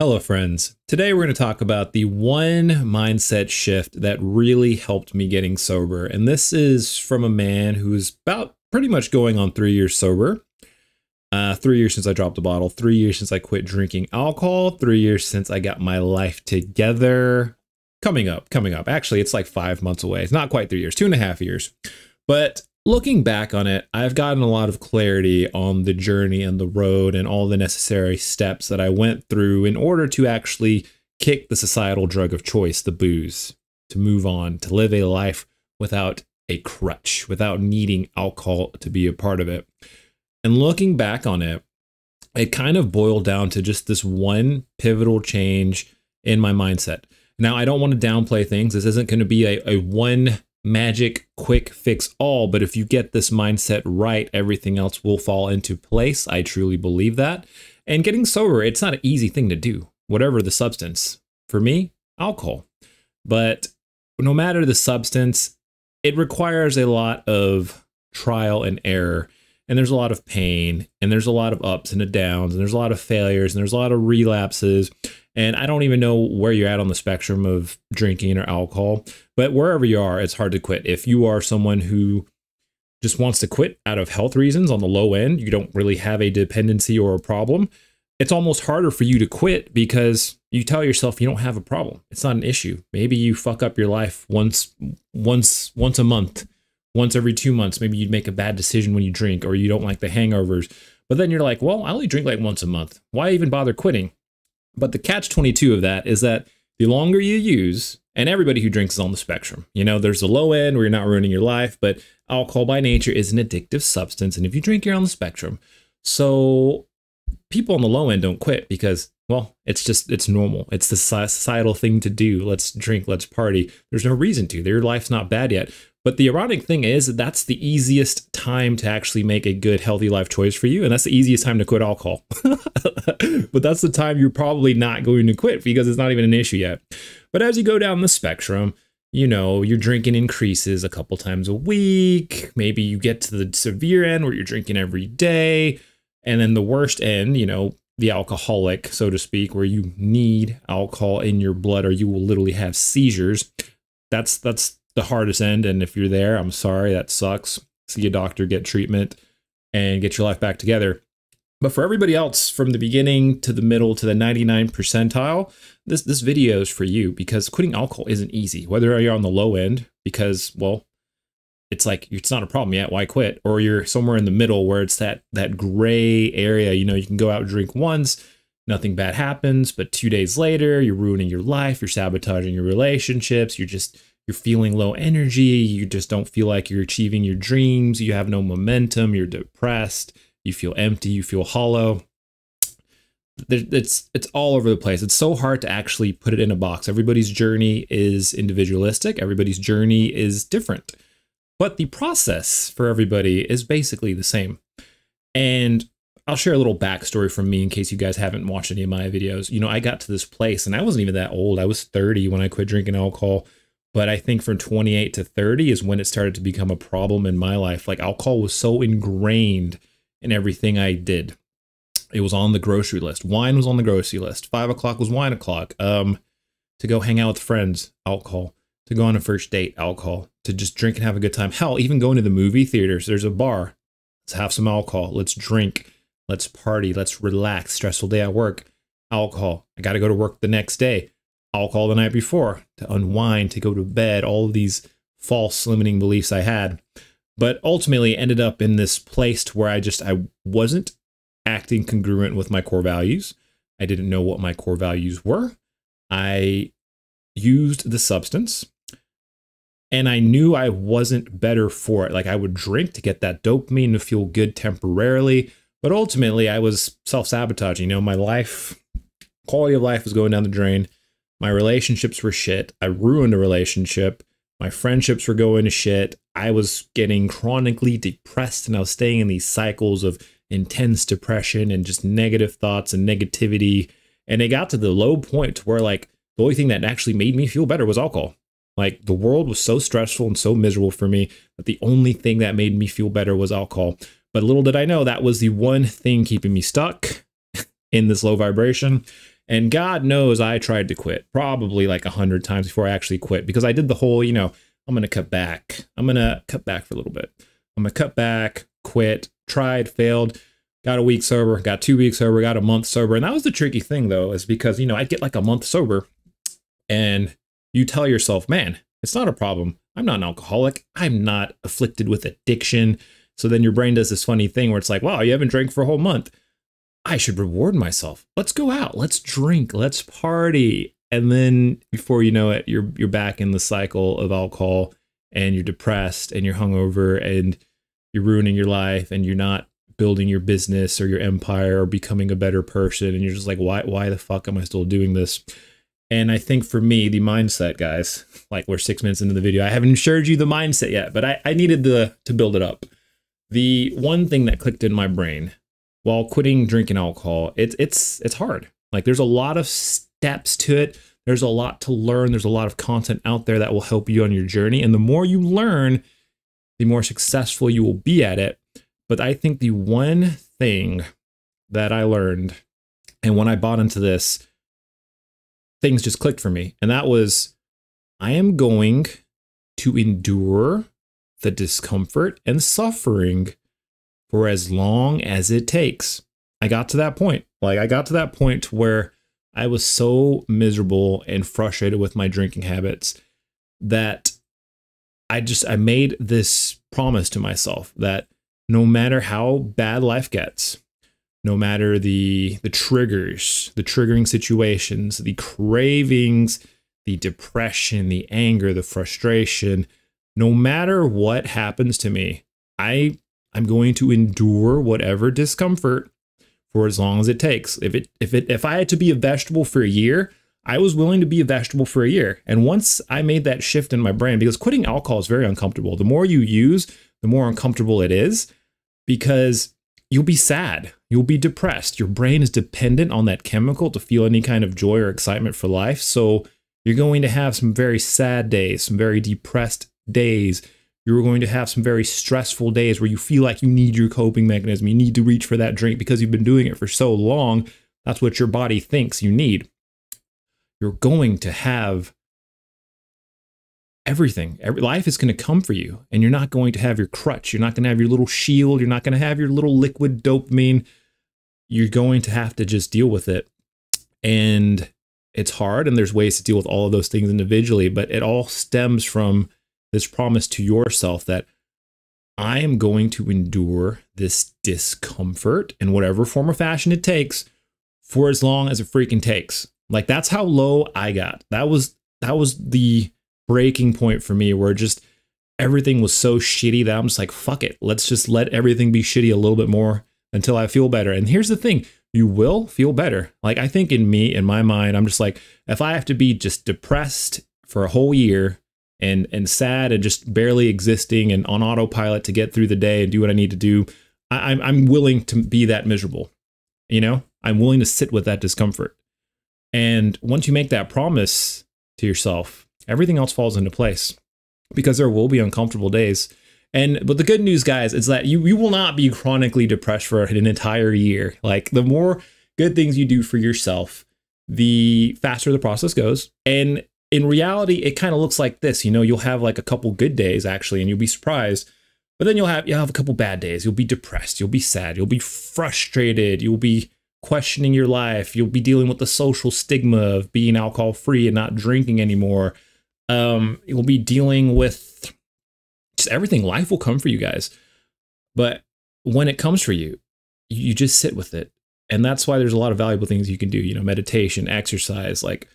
Hello, friends. Today we're going to talk about the one mindset shift that really helped me getting sober. And this is from a man who's about pretty much going on 3 years sober. 3 years since I dropped the bottle, 3 years since I quit drinking alcohol, 3 years since I got my life together. Coming up. Actually, it's like 5 months away. It's not quite 3 years, 2.5 years. But looking back on it, I've gotten a lot of clarity on the journey and the road and all the necessary steps that I went through in order to actually kick the societal drug of choice, the booze, to move on, to live a life without a crutch, without needing alcohol to be a part of it. And looking back on it, it kind of boiled down to just this one pivotal change in my mindset. Now, I don't want to downplay things. This isn't going to be a one magic quick fix all, but if you get this mindset right, everything else will fall into place. I truly believe that. And getting sober, it's not an easy thing to do, whatever the substance. For me, alcohol. But no matter the substance, it requires a lot of trial and error. And there's a lot of pain, and there's a lot of ups and downs, and there's a lot of failures, and there's a lot of relapses. And I don't even know where you're at on the spectrum of drinking or alcohol, but wherever you are, it's hard to quit. If you are someone who just wants to quit out of health reasons on the low end, you don't really have a dependency or a problem, it's almost harder for you to quit because you tell yourself you don't have a problem. It's not an issue. Maybe you fuck up your life once a month. Once every 2 months, maybe you'd make a bad decision when you drink, or you don't like the hangovers. But then you're like, well, I only drink like once a month. Why even bother quitting? But the catch-22 of that is that the longer you use, and everybody who drinks is on the spectrum. You know, there's the low end where you're not ruining your life, but alcohol by nature is an addictive substance. And if you drink, you're on the spectrum. So people on the low end don't quit because, well, it's normal. It's the societal thing to do. Let's drink, let's party. There's no reason to. Their life's not bad yet. But the ironic thing is that's the easiest time to actually make a good, healthy life choice for you. And that's the easiest time to quit alcohol. But that's the time you're probably not going to quit because it's not even an issue yet. But as you go down the spectrum, you know, your drinking increases a couple times a week. Maybe you get to the severe end where you're drinking every day. And then the worst end, you know, the alcoholic, so to speak, where you need alcohol in your blood or you will literally have seizures. That's the hardest end. And if you're there, I'm sorry, that sucks. See a doctor, get treatment, and get your life back together. But for everybody else, from the beginning to the middle to the 99 percentile, this video is for you because quitting alcohol isn't easy. Whether you're on the low end because, well, it's like it's not a problem yet, why quit? Or you're somewhere in the middle where it's that gray area. You know, you can go out and drink once, nothing bad happens, but 2 days later, you're ruining your life, you're sabotaging your relationships, you're feeling low energy, you just don't feel like you're achieving your dreams, you have no momentum, you're depressed, you feel empty, you feel hollow. It's all over the place. It's so hard to actually put it in a box. Everybody's journey is individualistic, everybody's journey is different. But the process for everybody is basically the same. And I'll share a little backstory from me in case you guys haven't watched any of my videos. You know, I got to this place and I wasn't even that old. I was 30 when I quit drinking alcohol. But I think from 28 to 30 is when it started to become a problem in my life. Like alcohol was so ingrained in everything I did. It was on the grocery list. Wine was on the grocery list. 5 o'clock was wine o'clock. To go hang out with friends, alcohol. To go on a first date, alcohol. To just drink and have a good time. Hell, even going to the movie theaters, there's a bar. Let's have some alcohol. Let's drink. Let's party. Let's relax. Stressful day at work. Alcohol. I got to go to work the next day. Alcohol the night before to unwind, to go to bed, all of these false limiting beliefs I had. But ultimately ended up in this place to where I wasn't acting congruent with my core values. I didn't know what my core values were. I used the substance and I knew I wasn't better for it. Like I would drink to get that dopamine to feel good temporarily, but ultimately I was self-sabotaging. You know, my life, quality of life was going down the drain. My relationships were shit. I ruined a relationship. My friendships were going to shit. I was getting chronically depressed and I was staying in these cycles of intense depression and just negative thoughts and negativity. And it got to the low point where like the only thing that actually made me feel better was alcohol. Like the world was so stressful and so miserable for me that the only thing that made me feel better was alcohol. But little did I know that was the one thing keeping me stuck in this low vibration. And God knows I tried to quit probably like 100 times before I actually quit, because I did the whole, you know, I'm going to cut back. I'm going to cut back for a little bit. I'm going to cut back, quit, tried, failed, got a week sober, got 2 weeks sober, got a month sober. And that was the tricky thing though, is because, you know, I'd get like a month sober and you tell yourself, man, it's not a problem. I'm not an alcoholic. I'm not afflicted with addiction. So then your brain does this funny thing where it's like, wow, you haven't drank for a whole month. I should reward myself. Let's go out. Let's drink. Let's party. And then before you know it, you're back in the cycle of alcohol, and you're depressed and you're hungover and you're ruining your life, and you're not building your business or your empire or becoming a better person. And you're just like, why the fuck am I still doing this? And I think for me, the mindset, guys, like we're 6 minutes into the video, I haven't shared you the mindset yet, but I needed to build it up. The one thing that clicked in my brain while quitting drinking alcohol, it's hard. Like there's a lot of steps to it. There's a lot to learn. There's a lot of content out there that will help you on your journey. And the more you learn, the more successful you will be at it. But I think the one thing that I learned, and when I bought into this, things just clicked for me. And that was, I am going to endure the discomfort and suffering for as long as it takes. I got to that point. Like I got to that point where I was so miserable and frustrated with my drinking habits that I made this promise to myself that no matter how bad life gets, no matter the triggers, the triggering situations, the cravings, the depression, the anger, the frustration, no matter what happens to me, I'm going to endure whatever discomfort for as long as it takes. If I had to be a vegetable for a year, I was willing to be a vegetable for a year. And once I made that shift in my brain, because quitting alcohol is very uncomfortable. The more you use, the more uncomfortable it is, because you'll be sad. You'll be depressed. Your brain is dependent on that chemical to feel any kind of joy or excitement for life. So you're going to have some very sad days, some very depressed days. You're going to have some very stressful days where you feel like you need your coping mechanism. You need to reach for that drink because you've been doing it for so long. That's what your body thinks you need. You're going to have everything. Life is going to come for you, and you're not going to have your crutch. You're not going to have your little shield. You're not going to have your little liquid dopamine. You're going to have to just deal with it. And it's hard, and there's ways to deal with all of those things individually, but it all stems from this promise to yourself that I am going to endure this discomfort in whatever form or fashion it takes for as long as it freaking takes. Like that's how low I got. That was the breaking point for me, where just everything was so shitty that I'm just like, fuck it. Let's just let everything be shitty a little bit more until I feel better. And here's the thing, you will feel better. Like I think in my mind, I'm just like, if I have to be just depressed for a whole year and sad and just barely existing and on autopilot to get through the day and do what I need to do, I'm willing to be that miserable. You know, I'm willing to sit with that discomfort. And once you make that promise to yourself, everything else falls into place, because there will be uncomfortable days. But the good news, guys, is that you will not be chronically depressed for an entire year. Like the more good things you do for yourself, the faster the process goes. And in reality, it kind of looks like this. You know, you'll have like a couple good days actually, and you'll be surprised. But then you'll have a couple bad days. You'll be depressed. You'll be sad. You'll be frustrated. You'll be questioning your life. You'll be dealing with the social stigma of being alcohol free and not drinking anymore. You'll be dealing with just everything. Life will come for you guys. But when it comes for you, you just sit with it. And that's why there's a lot of valuable things you can do, you know, meditation, exercise, like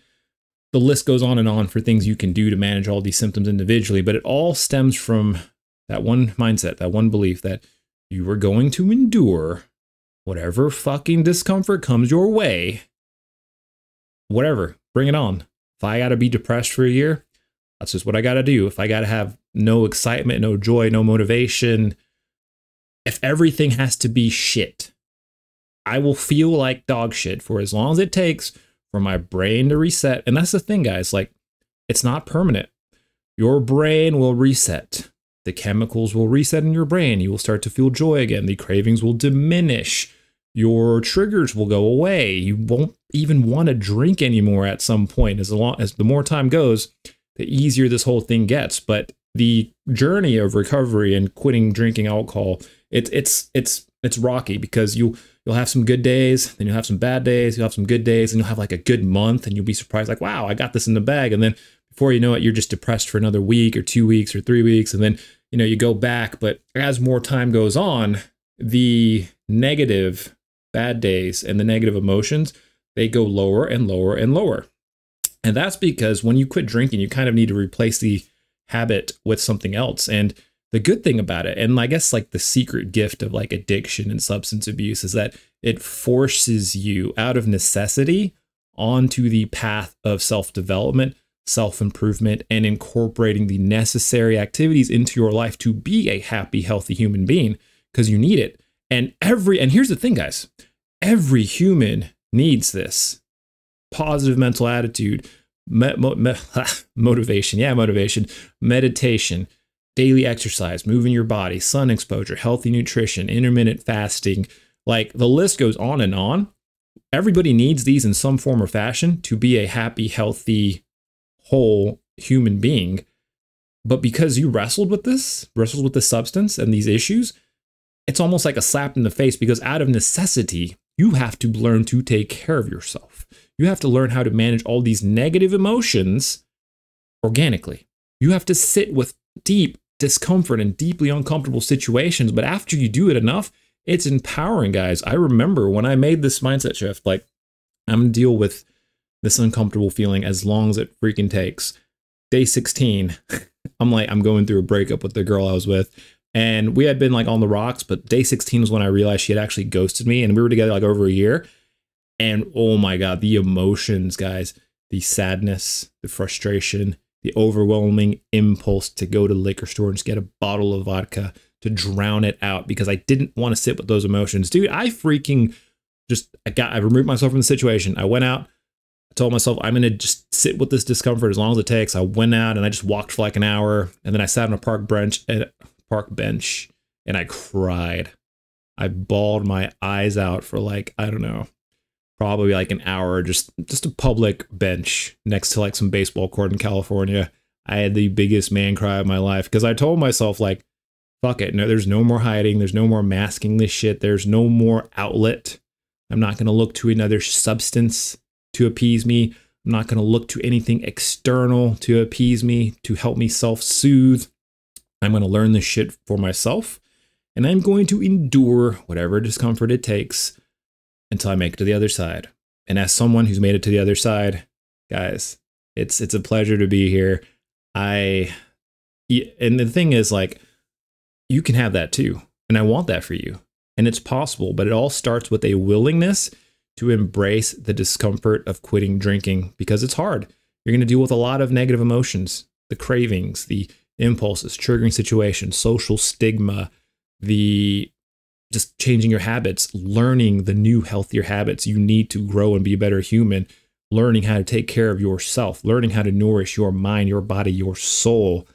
the list goes on and on for things you can do to manage all these symptoms individually. But it all stems from that one mindset, that one belief that you are going to endure whatever fucking discomfort comes your way. Whatever, bring it on. If I got to be depressed for a year, that's just what I got to do. If I got to have no excitement, no joy, no motivation, if everything has to be shit, I will feel like dog shit for as long as it takes for my brain to reset. And that's the thing, guys, like it's not permanent. Your brain will reset. The chemicals will reset in your brain. You will start to feel joy again. The cravings will diminish. Your triggers will go away. You won't even want to drink anymore at some point. As long as the more time goes, the easier this whole thing gets. But the journey of recovery and quitting drinking alcohol, it's rocky, because you'll have some good days, then you'll have some bad days, you'll have some good days, and you'll have like a good month, and you'll be surprised, like, wow, I got this in the bag. And then before you know it, you're just depressed for another week or 2 weeks or 3 weeks, and then you go back. But as more time goes on, the negative bad days and the negative emotions, they go lower and lower and lower. And that's because when you quit drinking, you kind of need to replace the habit with something else. And the good thing about it, and I guess like the secret gift of like addiction and substance abuse, is that it forces you out of necessity onto the path of self-development, self-improvement, and incorporating the necessary activities into your life to be a happy, healthy human being, because you need it. And here's the thing, guys, every human needs this. Positive mental attitude, motivation, meditation, daily exercise, moving your body, sun exposure, healthy nutrition, intermittent fasting. Like, the list goes on and on. Everybody needs these in some form or fashion to be a happy, healthy, whole human being. But because you wrestled with the substance and these issues, it's almost like a slap in the face, because out of necessity, you have to learn to take care of yourself. You have to learn how to manage all these negative emotions organically. You have to sit with deep discomfort and deeply uncomfortable situations. But after you do it enough, it's empowering, guys. I remember when I made this mindset shift, like, I'm going to deal with this uncomfortable feeling as long as it freaking takes. Day 16, I'm going through a breakup with the girl I was with. And we had been like on the rocks, but day 16 was when I realized she had actually ghosted me, and we were together like over a year. And oh my God, the emotions, guys, the sadness, the frustration, the overwhelming impulse to go to the liquor store and just get a bottle of vodka to drown it out, because I didn't want to sit with those emotions. Dude, I removed myself from the situation. I went out, I told myself, I'm going to just sit with this discomfort as long as it takes. I went out and I just walked for like an hour, and then I sat on a park bench and I cried. I bawled my eyes out for like, I don't know, probably like an hour, just a public bench next to like some baseball court in California. I had the biggest man cry of my life, because I told myself, like, fuck it. No, there's no more hiding. There's no more masking this shit. There's no more outlet. I'm not going to look to another substance to appease me. I'm not going to look to anything external to appease me, to help me self-soothe. I'm going to learn this shit for myself, and I'm going to endure whatever discomfort it takes until I make it to the other side. And as someone who's made it to the other side, guys, it's a pleasure to be here. And the thing is, like, you can have that too. And I want that for you. And it's possible, but it all starts with a willingness to embrace the discomfort of quitting drinking, because it's hard. You're going to deal with a lot of negative emotions, the cravings, the impulses, triggering situations, social stigma, the just changing your habits, learning the new healthier habits you need to grow and be a better human, learning how to take care of yourself, learning how to nourish your mind, your body, your soul.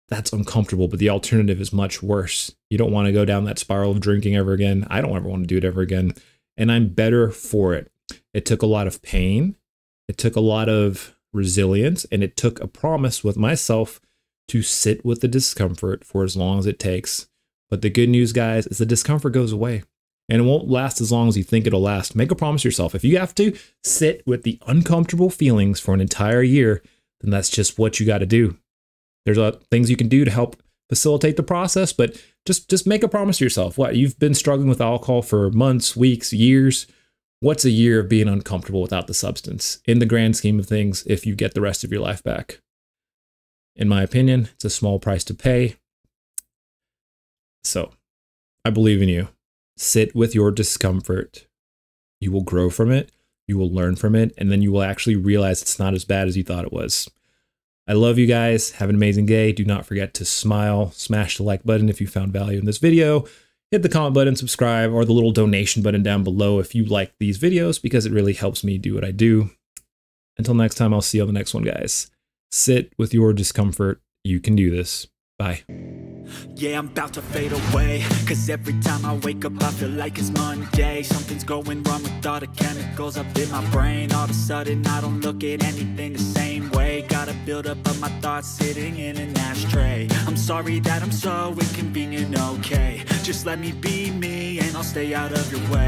That's uncomfortable, but the alternative is much worse. You don't want to go down that spiral of drinking ever again. I don't ever want to do it ever again. And I'm better for it. It took a lot of pain. It took a lot of resilience, and it took a promise with myself to sit with the discomfort for as long as it takes. But the good news, guys, is the discomfort goes away, and it won't last as long as you think it'll last. Make a promise to yourself. If you have to sit with the uncomfortable feelings for an entire year, then that's just what you got to do. There's things you can do to help facilitate the process, but just make a promise to yourself. What, you've been struggling with alcohol for months, weeks, years. What's a year of being uncomfortable without the substance in the grand scheme of things if you get the rest of your life back? In my opinion, it's a small price to pay. So I believe in you. Sit with your discomfort. You will grow from it. You will learn from it. And then you will actually realize it's not as bad as you thought it was. I love you guys. Have an amazing day. Do not forget to smile. Smash the like button if you found value in this video. Hit the comment button, subscribe, or the little donation button down below if you like these videos, because it really helps me do what I do. Until next time, I'll see you on the next one, guys. Sit with your discomfort. You can do this. Bye. Yeah, I'm about to fade away, cause every time I wake up I feel like it's Monday. Something's going wrong with all the chemicals up in my brain. All of a sudden I don't look at anything the same way. Gotta build up of my thoughts sitting in an ashtray. I'm sorry that I'm so inconvenient, okay. Just let me be me and I'll stay out of your way.